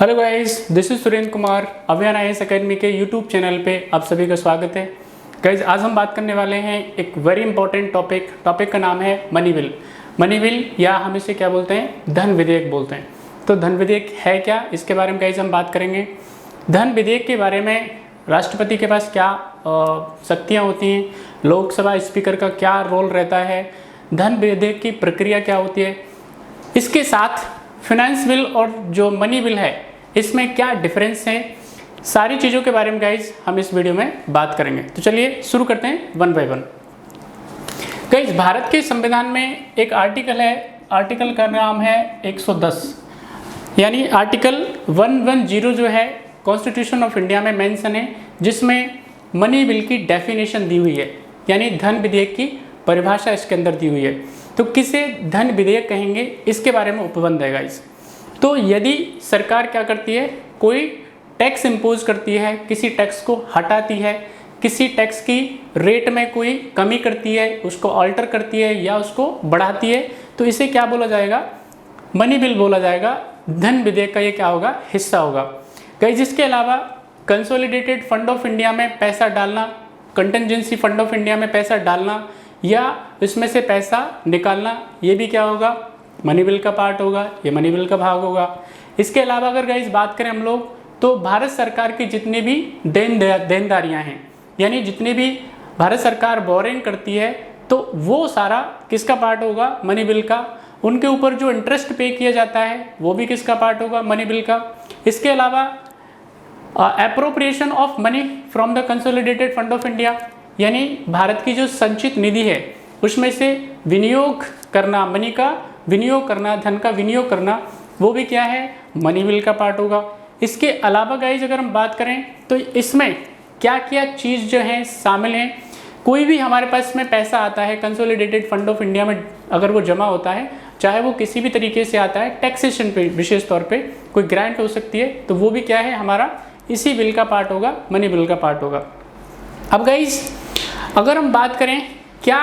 Hello guys, this is Surendra Kumar. अभियान IAS academy के YouTube channel पे आप सभी का स्वागत है। गाइस, आज हम बात करने वाले हैं एक वेरी इंपॉर्टेंट टॉपिक का नाम है मनी बिल। मनी बिल या हम इसे क्या बोलते हैं, धन विधेयक बोलते हैं। तो धन विधेयक है क्या, इसके बारे में गाइस हम बात करेंगे। धन विधेयक के बारे में राष्ट्रपति के पास क्या शक्तियाँ होती हैं, लोकसभा स्पीकर का क्या रोल रहता है, धन विधेयक की प्रक्रिया क्या होती है, इसके साथ फाइनेंस बिल और जो मनी बिल है इसमें क्या डिफरेंस है, सारी चीज़ों के बारे में गाइज हम इस वीडियो में बात करेंगे। तो चलिए शुरू करते हैं one by one. Guys, Bharat के संविधान में एक आर्टिकल है, आर्टिकल का नाम है 110, यानी आर्टिकल 110 जो है कॉन्स्टिट्यूशन ऑफ इंडिया में मेंशन है, जिसमें मनी बिल की डेफिनेशन दी हुई है, यानी धन विधेयक की परिभाषा इसके अंदर दी हुई है। तो किसे धन विधेयक कहेंगे, इसके बारे में उपबंध है गाइस। तो यदि सरकार क्या करती है, कोई टैक्स इम्पोज करती है, किसी टैक्स को हटाती है, किसी टैक्स की रेट में कोई कमी करती है, उसको अल्टर करती है या उसको बढ़ाती है, तो इसे क्या बोला जाएगा, मनी बिल बोला जाएगा। धन विधेयक का ये क्या होगा, हिस्सा होगा गाइस। इसके अलावा कंसोलिडेटेड फंड ऑफ इंडिया में पैसा डालना, कंटिजेंसी फंड ऑफ इंडिया में पैसा डालना या इसमें से पैसा निकालना, ये भी क्या होगा, मनी बिल का पार्ट होगा, ये मनी बिल का भाग होगा। इसके अलावा अगर गाइस बात करें हम लोग, तो भारत सरकार की जितने भी देनदारियां हैं, यानी जितने भी भारत सरकार बोरिंग करती है, तो वो सारा किसका पार्ट होगा, मनी बिल का। उनके ऊपर जो इंटरेस्ट पे किया जाता है वो भी किसका पार्ट होगा, मनी बिल का। इसके अलावा appropriation of money from the consolidated fund of India, यानी भारत की जो संचित निधि है उसमें से विनियोग करना, मनी का विनियोग करना, धन का विनियोग करना, वो भी क्या है, मनी बिल का पार्ट होगा। इसके अलावा गाइज अगर हम बात करें तो इसमें क्या क्या चीज़ जो है शामिल हैं। कोई भी हमारे पास में पैसा आता है कंसोलिडेटेड फंड ऑफ इंडिया में, अगर वो जमा होता है, चाहे वो किसी भी तरीके से आता है, टैक्सेशन पे विशेष तौर पे कोई ग्रांट हो सकती है, तो वो भी क्या है, हमारा इसी बिल का पार्ट होगा, मनी बिल का पार्ट होगा। अब गाइज अगर हम बात करें क्या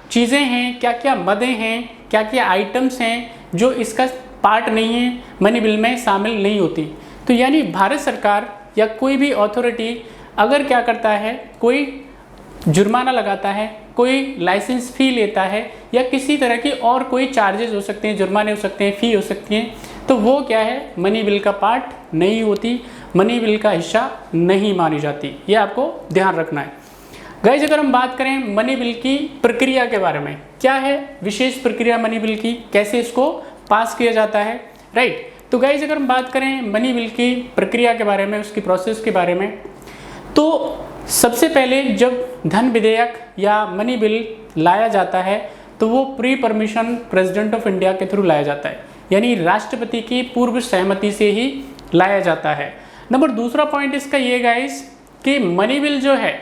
चीज़ें हैं, क्या क्या मदें हैं, क्या क्या आइटम्स हैं जो इसका पार्ट नहीं है, मनी बिल में शामिल नहीं होती, तो यानी भारत सरकार या कोई भी अथॉरिटी अगर क्या करता है, कोई जुर्माना लगाता है, कोई लाइसेंस फ़ी लेता है या किसी तरह की और कोई चार्जेस हो सकते हैं, जुर्माने हो सकते हैं, फ़ी हो सकती हैं, तो वो क्या है, मनी बिल का पार्ट नहीं होती, मनी बिल का हिस्सा नहीं मानी जाती। ये आपको ध्यान रखना है गाइज। अगर हम बात करें मनी बिल की प्रक्रिया के बारे में, क्या है विशेष प्रक्रिया मनी बिल की, कैसे इसको पास किया जाता है, राइट। तो गाइज अगर हम बात करें मनी बिल की प्रक्रिया के बारे में, उसकी प्रोसेस के बारे में, तो सबसे पहले जब धन विधेयक या मनी बिल लाया जाता है तो वो pre permission president of India के थ्रू लाया जाता है, यानी राष्ट्रपति की पूर्व सहमति से ही लाया जाता है। नंबर दूसरा पॉइंट इसका ये गाइज कि मनी बिल जो है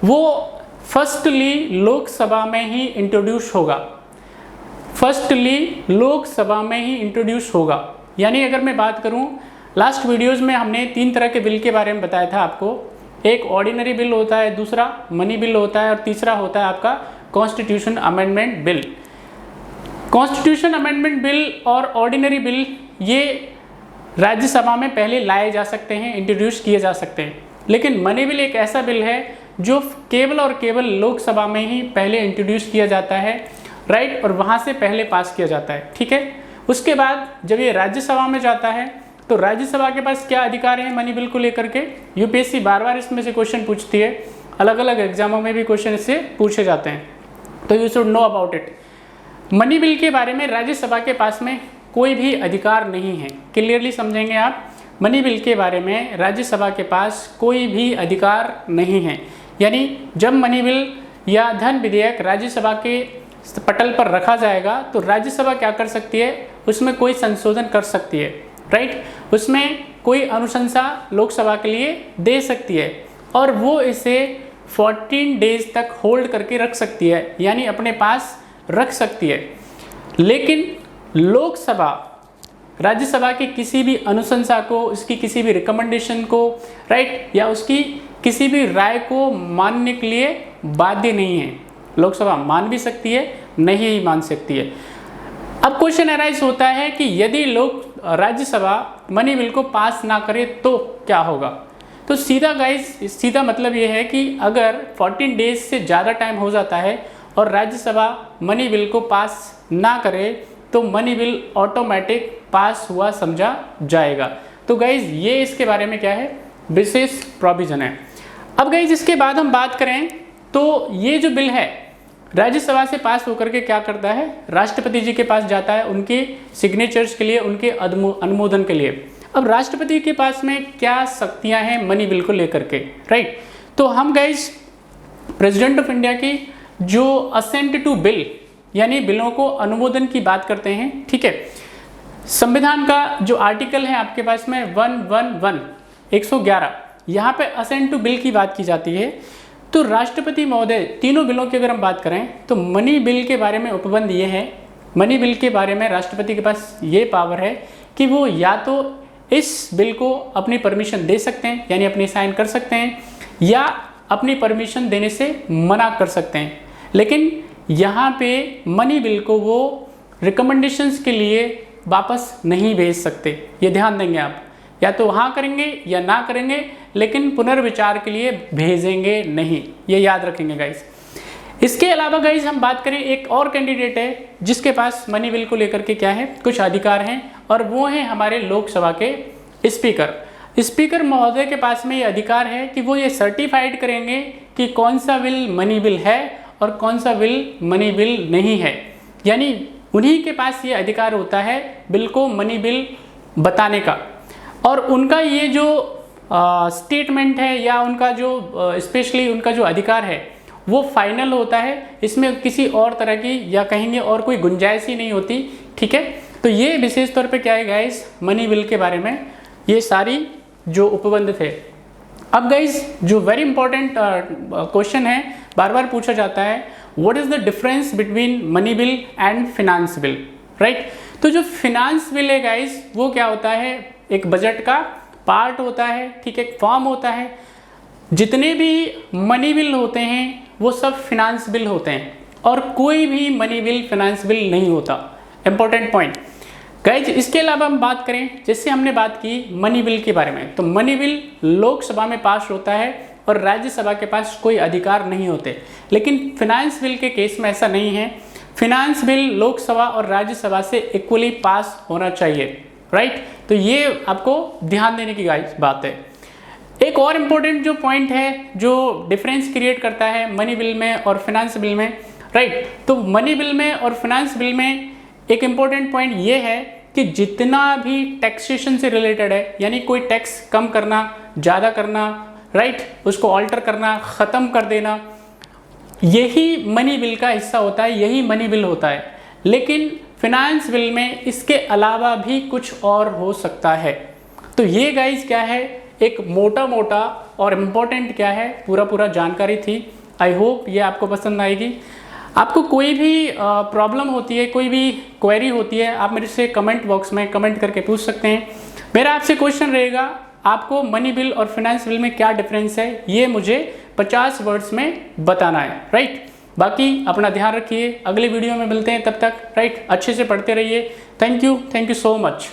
वो फर्स्टली लोकसभा में ही इंट्रोड्यूस होगा, फर्स्टली लोकसभा में ही इंट्रोड्यूस होगा। यानी अगर मैं बात करूं, लास्ट वीडियोस में हमने 3 तरह के बिल के बारे में बताया था आपको। एक ऑर्डिनरी बिल होता है, दूसरा मनी बिल होता है और तीसरा होता है आपका constitution amendment bill. Constitution amendment bill और ऑर्डिनरी बिल ये राज्यसभा में पहले लाए जा सकते हैं, इंट्रोड्यूस किए जा सकते हैं, लेकिन मनी बिल एक ऐसा बिल है जो केवल और केवल लोकसभा में ही पहले इंट्रोड्यूस किया जाता है, राइट, और वहाँ से पहले पास किया जाता है, ठीक है। उसके बाद जब ये राज्यसभा में जाता है तो राज्यसभा के पास क्या अधिकार है मनी बिल को लेकर के, यूपीएससी बार बार इसमें से क्वेश्चन पूछती है, अलग अलग एग्जामों में भी क्वेश्चन इससे पूछे जाते हैं, तो you should know about it. Money bill के बारे में राज्यसभा के पास में कोई भी अधिकार नहीं है, क्लियरली समझेंगे आप। मनी बिल के बारे में राज्यसभा के पास कोई भी अधिकार नहीं है, यानी जब मनी बिल या धन विधेयक राज्यसभा के पटल पर रखा जाएगा तो राज्यसभा क्या कर सकती है, उसमें कोई संशोधन कर सकती है, राइट, उसमें कोई अनुशंसा लोकसभा के लिए दे सकती है और वो इसे 14 डेज तक होल्ड करके रख सकती है, यानी अपने पास रख सकती है। लेकिन लोकसभा राज्यसभा की किसी भी अनुशंसा को, उसकी किसी भी रिकमेंडेशन को, राइट, या उसकी किसी भी राय को मानने के लिए बाध्य नहीं है। लोकसभा मान भी सकती है, नहीं ही मान सकती है। अब क्वेश्चन अराइज होता है कि यदि राज्यसभा मनी बिल को पास ना करे तो क्या होगा? तो सीधा गाइस, सीधा मतलब ये है कि अगर 14 डेज से ज़्यादा टाइम हो जाता है और राज्यसभा मनी बिल को पास ना करे तो मनी बिल ऑटोमेटिक पास हुआ समझा जाएगा। तो गाइज ये इसके बारे में क्या है, विशेष प्रोविजन है। अब गाइज इसके बाद हम बात करें तो ये जो बिल है राज्यसभा से पास होकर के क्या करता है, राष्ट्रपति जी के पास जाता है उनके सिग्नेचर्स के लिए, उनके अनुमोदन के लिए। अब राष्ट्रपति के पास में क्या शक्तियां हैं मनी बिल को लेकर के, राइट? तो हम गाइज प्रेसिडेंट ऑफ इंडिया की जो असेंट टू बिल यानी बिलों को अनुमोदन की बात करते हैं, ठीक है। संविधान का जो आर्टिकल है आपके पास में 111 यहाँ पे असेंट टू बिल की बात की जाती है। तो राष्ट्रपति महोदय तीनों बिलों की अगर हम बात करें तो मनी बिल के बारे में उपबंध ये है, मनी बिल के बारे में राष्ट्रपति के पास ये पावर है कि वो या तो इस बिल को अपनी परमिशन दे सकते हैं यानी अपनी साइन कर सकते हैं या अपनी परमिशन देने से मना कर सकते हैं। लेकिन यहाँ पे मनी बिल को वो रिकमेंडेशंस के लिए वापस नहीं भेज सकते, ये ध्यान देंगे आप, या तो हाँ करेंगे या ना करेंगे लेकिन पुनर्विचार के लिए भेजेंगे नहीं, ये याद रखेंगे गाइस। इसके अलावा गाइस हम बात करें, एक और कैंडिडेट है जिसके पास मनी बिल को लेकर के क्या है, कुछ अधिकार हैं, और वो हैं हमारे लोकसभा के स्पीकर। स्पीकर महोदय के पास में ये अधिकार है कि वो ये सर्टिफाइड करेंगे कि कौन सा बिल मनी बिल है और कौन सा बिल मनी बिल नहीं है। यानी उन्हीं के पास ये अधिकार होता है बिल को मनी बिल बताने का, और उनका ये जो स्टेटमेंट है या उनका जो स्पेशली उनका जो अधिकार है वो फाइनल होता है, इसमें किसी और तरह की या कहेंगे और कोई गुंजाइश ही नहीं होती, ठीक है। तो ये विशेष तौर पे क्या है गाइस, मनी बिल के बारे में ये सारी जो उपबंध थे। अब गाइस जो वेरी इंपॉर्टेंट क्वेश्चन है, बार बार पूछा जाता है, what is the difference between money bill and finance bill, right? तो जो फिनांस बिल है गाइस वो क्या होता है, एक बजट का पार्ट होता है, ठीक है, एक फॉर्म होता है। जितने भी मनी बिल होते हैं वो सब फिनांस बिल होते हैं और कोई भी मनी बिल फिनांस बिल नहीं होता। Important point guys. इसके अलावा हम बात करें, जैसे हमने बात की मनी बिल के बारे में, तो मनी बिल लोकसभा में पास होता है और राज्यसभा के पास कोई अधिकार नहीं होते। लेकिन फिनांस बिल के केस में ऐसा नहीं है, फिनांस बिल लोकसभा और राज्यसभा से इक्वली पास होना चाहिए, राइट? तो ये आपको ध्यान देने की गाइज बात है। एक और इम्पोर्टेंट जो पॉइंट है जो डिफरेंस क्रिएट करता है मनी बिल में और फिनांस बिल में, राइट? तो मनी बिल में और फिनांस बिल में एक इम्पोर्टेंट पॉइंट ये है कि जितना भी टैक्सेशन से रिलेटेड है, यानी कोई टैक्स कम करना, ज़्यादा करना, राइट, उसको ऑल्टर करना, ख़त्म कर देना, यही मनी बिल का हिस्सा होता है, यही मनी बिल होता है। लेकिन फिनांस बिल में इसके अलावा भी कुछ और हो सकता है। तो ये गाइज क्या है, एक मोटा मोटा और इम्पोर्टेंट क्या है, पूरा जानकारी थी। आई होप ये आपको पसंद आएगी। आपको कोई भी प्रॉब्लम होती है, कोई भी क्वेरी होती है, आप मेरे से कमेंट बॉक्स में कमेंट करके पूछ सकते हैं। मेरा आपसे क्वेश्चन रहेगा, आपको मनी बिल और फिनांस बिल में क्या डिफरेंस है ये मुझे 50 वर्ड्स में बताना है, राइट? बाकी अपना ध्यान रखिए, अगले वीडियो में मिलते हैं, तब तक राइट अच्छे से पढ़ते रहिए। Thank you so much.